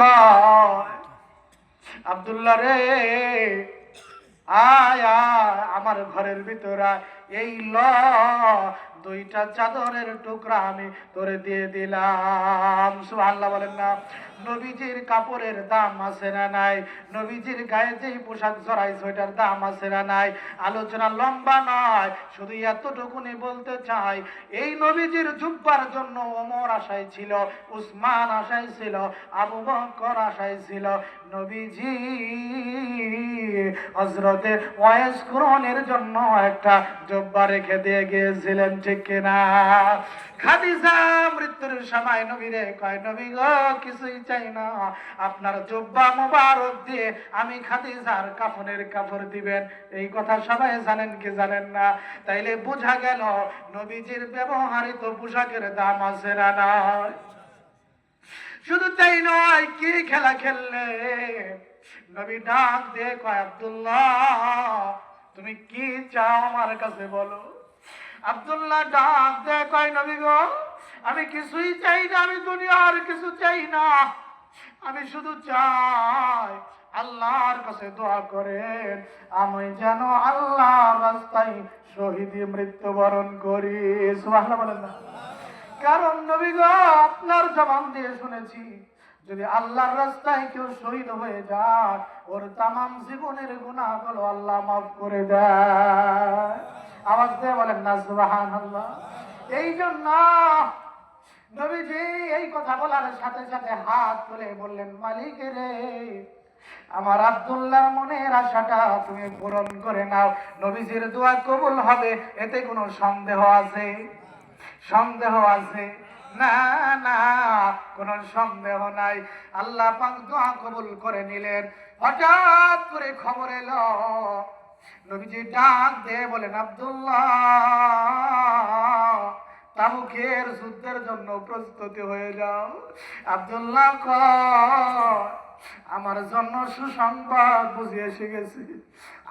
কয়, আব্দুল্লাহ রে আয় আমার ঘরের ভিতরে এই ল দুইটা চাদরের টুকরা আমি তোরে দিয়ে দিলাম। সুবহানাল্লাহ বলেন না। নবীজির কাপড়ের দাম আছে না নাই? নবীজির গায়ে যেই পোশাক জড়াই ওইটার দাম আছে না নাই? আলোচনা লম্বা নয়, শুধু এতটুকুনি বলতে চাই, এই নবীজির জুব্বার জন্য ওমর আশায় ছিল, উসমান আশায় ছিল, আবু বকর আশায় ছিল। নবীজি হযরতে ওয়াইস কুরআনের জন্য একটা জুব্বা রেখে দিয়ে গিয়েছিলেন, ঠিক কিনা? খাদিজা মৃত্যুর সময় নবীরে কয়, নবী গো কিছুই চাই না, আপনার জুব্বা মোবারক দিয়ে আমি খাদিজার কাফনের কাপড় দিবেন। এই কথা সবাই জানেন কি জানেন না? তাইলে বোঝা গেল নবীজির ব্যবহৃত পোশাকের দাম আছে না নাই? শুধু তাই নয়, কি খেলা খেললে? নবী ডাক দিয়ে কয়, আব্দুল্লাহ তুমি কি চাও আমার কাছে বলো। আব্দুল্লাহ ডাক দিয়ে কয়, নবী গো আমি কিছুই চাই না, আমি দুনিয়ার কিছু চাই না, আমি শুধু চাই আল্লাহর কাছে দোয়া করেন আমি যেন আল্লাহর রাস্তায় শহীদি মৃত্যুবরণ করি। সুবহানাল্লাহ বলেন না। কারণ নবী গো আপনার জবান দিয়ে শুনেছি, যদি আল্লাহর রাস্তায় কেউ শহীদ হয়ে যায় ওর তামাম জীবনের গুনাহগুলো আল্লাহ মাফ করে দেয়। আওয়াজ দিয়ে বলেন না সুবহানাল্লাহ। এই জন্য নবীজি এই কথা বলার সাথে সাথে হাত তুলে বললেন, মালিক রে আমার আব্দুল্লাহর মনের আশাটা তুমি পূরণ করে নাও। নবীজির দোয়া কবুল হবে এতে কোনো সন্দেহ আছে? সন্দেহ আছে? না না, কোনো সন্দেহ নাই। আল্লাহ পাক দোয়া কবুল করে নিলেন। হঠাৎ করে খবর এলো, নবীজি ডাক দিয়ে বলেন, আব্দুল্লাহ তাবুকের যুদ্ধের জন্য প্রস্তুতি হয়ে যাও। আব্দুল্লাহ কয়, আমার জন্য সুসংবাদ বুঝে এসে গেছে,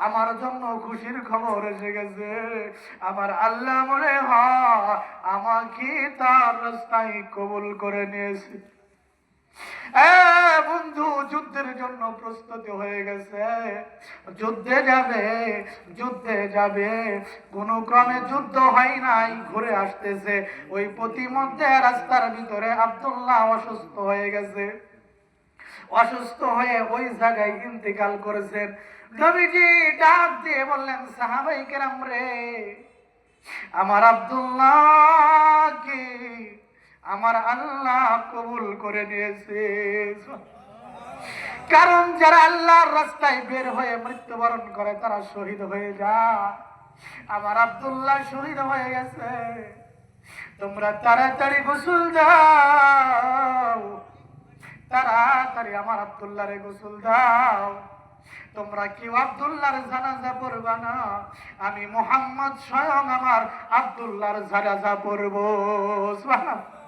আমার জন্য খুশির খবর এসে গেছে। আমার আল্লাহ মনে হয় আমাকে তার রাস্তায় কবুল করে নিয়েছে। বন্ধু যুদ্ধের জন্য প্রস্তুতি হয়ে গেছে, যুদ্ধে যাবে, যুদ্ধে যাবে। কোন ক্রমে যুদ্ধ হয় নাই, ঘুরে আসতেছে। ওই প্রতিমধ্যে রাস্তার ভিতরে আব্দুল্লাহ অসুস্থ হয়ে গেছে। অসুস্থ হয়ে ওই জায়গায় ইন্তেকাল করেছেন। নবীজি ডাক দিয়ে বললেন, সাহাবায়ে কেরাম রে আমার আব্দুল্লাহ কি আমার আল্লাহ কবুল করে নিয়েছে। কারণ যারা আল্লাহর রাস্তায় বের হয়ে মৃত্যুবরণ করে তারা শহীদ হয়ে যায়। আমার আব্দুল্লাহ শহীদ হয়ে গেছে। তোমরা তাড়াতাড়ি গোসল দাও, তাড়াতাড়ি আমার আব্দুল্লাহরে গোসল দাও। তোমরা কেউ আব্দুল্লাহর জানাজা পড়বা না, আমি মুহাম্মদ স্বয়ং আমার আব্দুল্লাহর জানাজা পড়ব। সুবহানাল্লাহ।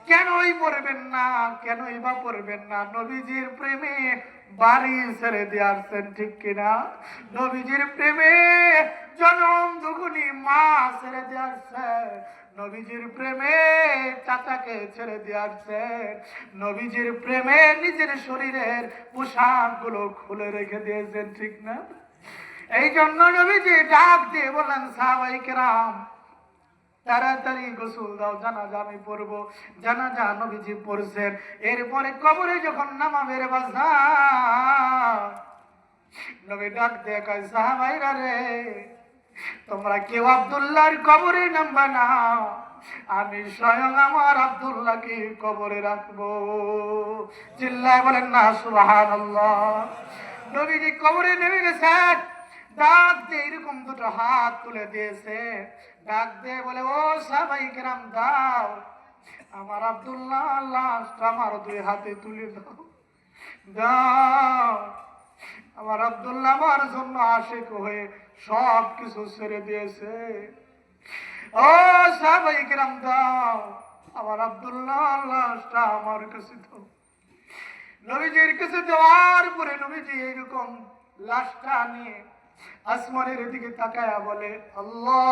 কেনই পড়বেন না, কেনই বা পড়বেন না? নবীজির প্রেমে বাড়ি ছেড়ে দিয়ে আসছেন, ঠিক কিনা? নবীজির প্রেমে জনম দুগুনি মা ছেড়ে দিয়ে আসছে, নবীজির প্রেমে চাচাকে ছেড়ে দিয়ে আসছেন, নবীজির প্রেমে নিজের শরীরের পোশাক গুলো খুলে রেখে দিয়েছেন, ঠিক না? এই জন্য নবীজি ডাক দিয়ে বললেন, সাহাবায়ে কেরাম তাড়াতাড়ি গোসল দাও, জানাজা আমি পড়বো। জানাজা নবীজি পড়ছেন। এরপরে কবরে যখন নামাবে রে বাজার, নবী ডাক দিয়ে কয়, সাহাবাইরা রে তোমরা কেউ আব্দুল্লাহর কবরে নামবা না, আমি স্বয়ং আমার আব্দুল্লাহকে কবরে রাখবো। চিল্লায় বলেন না সুবহানাল্লাহ। নবীজি কবরে নেমে গেছেন, ডাক দিয়ে এরকম দুটো হাত তুলে দিয়েছে, ডাক দিয়ে বলে, ও সাহাবায়ে কেরাম দাও আমার আব্দুল্লাহ লাশটা আমার দুই হাতে তুলে দাও, দাও। আমার আব্দুল্লাহ আমার জন্য আশিক হয়ে সব কিছু ছেড়ে দিয়েছে। ও সাহাবায়ে কেরাম দাও আমার আব্দুল্লাহ লাশটা আমার কাছে দাও। নবীজির কাছে দেওয়ার পরে নবীজি এইরকম লাশটা নিয়ে আসমানের দিকে তাকায়া বলে, আল্লাহ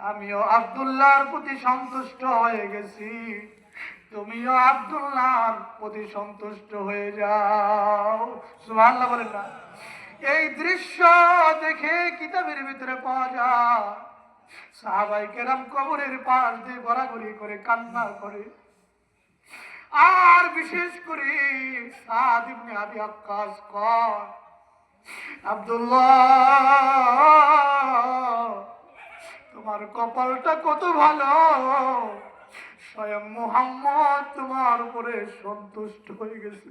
আমিও আব্দুল্লাহর প্রতি সন্তুষ্ট হয়ে গেছি। তুমিও আব্দুল্লাহর প্রতি সন্তুষ্ট হয়ে যাও। সুবহানাল্লাহ বলেন না? এই দৃশ্য দেখে কিতাবের ভিতরে পাওয়া যায় সাহাবায়ে কেরাম কবরের পাশ দিয়ে গড়াগড়ি করে কান্না করে। আর বিশেষ করে সাদ ইবনে আবি ওয়াক্কাস কয়, আব্দুল্লাহ তোমার কপালটা কত ভালো, স্বয়ং মুহাম্মদ তোমার উপরে সন্তুষ্ট হয়ে গেছে,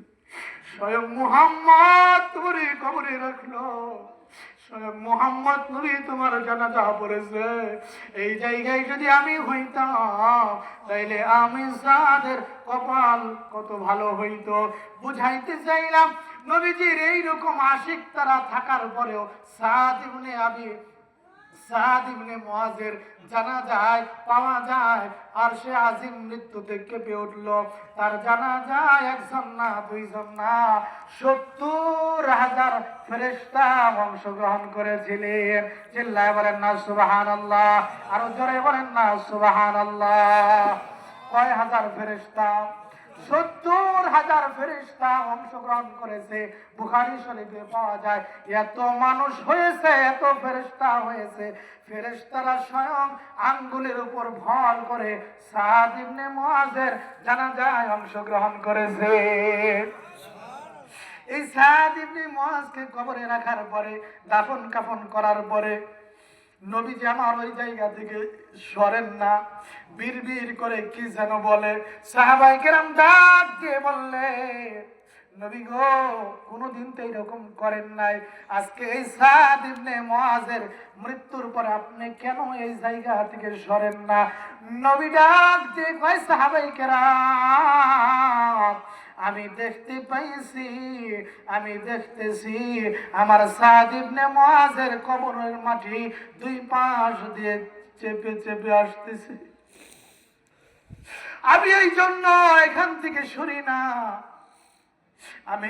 স্বয়ং মুহাম্মদ তোমার কবরে রাখলো, স্বয়ং মুহাম্মদ নবী তোমার জানাজা পড়েছে। এই জায়গায় যদি আমি হইতাম তাইলে আমি সাদের কপাল কত ভালো হইতো। বুঝাইতে চাইলাম নবীজির এইরকম আশিক তারা থাকার পরেও সাদ ইবনে মুআজের জানাজায় পাওয়া যায় আর সে আজিম মৃত্যুতে কেঁপে উঠল। তার জানাজায় একজন না দুইজন না ৭০,০০০ ফেরেশতা অংশগ্রহণ করেছিলেন। চিল্লায় বলেন না সুবহানাল্লাহ, আরো জোরে বলেন না সুবহানাল্লাহ। কয় হাজার ফেরেশতা? ৭০,০০০ ফেরেশতা অংশগ্রহণ করেছে। বুখারী শরীফে পাওয়া যায় এত মানুষ হয়েছে, এত ফেরেশতা হয়েছে, ফেরেশতারা স্বয়ং আঙ্গুলের উপর ভর করে সাদ ইবনে মুআজের জানাজায় অংশগ্রহণ করেছে। এই সাদ ইবনে মুআজকে কবরে রাখার পরে দাফন কাফন করার পরে নবীজি আমার ওই জায়গা থেকে সরেন না, বিড়বিড় করে কি যেন বলে। সাহাবায়ে কেরাম ডাক দিয়ে বললে, নবী গো কোনদিন তো এরকম করেন নাই, আজকে এই সাদ ইবনে মুআজের মৃত্যুর পরে আপনি কেন এই জায়গা থেকে সরেন না? নবী ডাক দিয়ে কয়, সাহাবায়ে কেরাম আমি দেখতে পাইছি, আমি দেখতেছি আমার সাদ ইবনে মুআজের কবরের মাটি দুই পাশ দিয়ে চেপে চেপে আসতেছে, আমি এই জন্য এখান থেকে সরি না। আমি